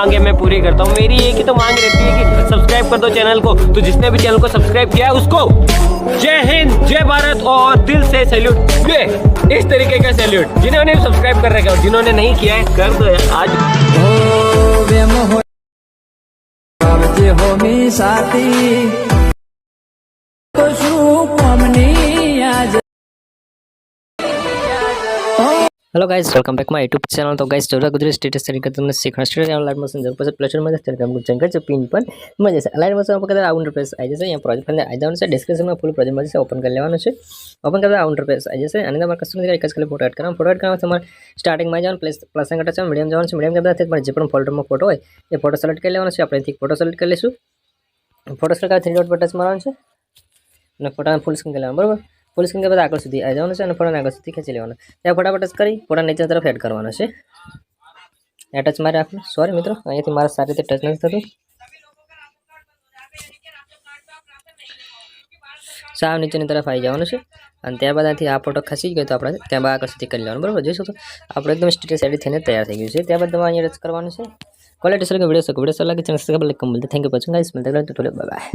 मांगे मैं पूरी करता हूँ। मेरी एक ही तो मांग रहती है कि सब्सक्राइब कर दो चैनल को। तो जिसने भी चैनल को सब्सक्राइब किया है उसको जय हिंद, जय भारत और दिल से सैल्यूट। ये इस तरीके का सैल्यूट जिन्होंने सब्सक्राइब कर रखा है और जिन्होंने नहीं किया है कर दो यार आज। Hello guys, welcome back my YouTube channel. तो गाइस जो गुजरात स्टेटस तरीके तुमने सीखना स्टूडियो लाइट मोशन जब पर प्लेसर में जस्ट हम कुछ जंगल पिन पर मजे से लाइट मोशन पर आउट इंटरफेस आ जैसे यहाँ प्रोजेक्ट में आ जाओ से डिस्क्रिप्शन में फुल प्रोजेक्ट मजे से ओपन कर लेवानो छे। ओपन करता आउट इंटरफेस आ जैसे અને તમારે કશું નથી એક જ ખાલી ફોટો એડ કરવા તમારે સ્ટાર્ટિંગ માં જાવ પ્લસ ના ઘટા છે મીડિયમ જવાનું છે। મીડિયમ કરતા તમારે જે પણ ફોલ્ડરમાં ફોટો હોય એ ફોટો સિલેક્ટ કરી લેવાનો છે। આપણે અહીંથી ફોટો સિલેક્ટ કરી લઈશું। ફોટો સિલેક્ટ કરી 3 ડોટ પર ટચ મારવાનું છે અને ફોટાને ફૂલ સ્ક્રીન કરી લેવાનું બરાબર। फुल स्क्रीन के बाद आगे सुधी आ जाओ है फोटा आगे सुधी खींची लेवानो। त्या फटाफट टच करी फोटा नीचे तरफ एड करवानो छे। या टच मारे आपने सॉरी मित्रों अहींयाथी मारे सारी रीते टच नहीं थतुं। साव नीचेनी तरफ आई जवानुं छे अने त्यारबाद आथी आ फोटो खसी गयो तो आपणे त्यां बाद आगे सुधी करी लेवानो बराबर। जोईशो तो आपणे एकदम स्टेटस एडिट थईने तैयार थई गयुं छे। त्यारबाद तमारे अहींया टच करवानुं छे। क्वॉलिटी सर के वीडियो लागे channel subscribe like comment thank you for watching guys. मिलता है तो बाय बाय।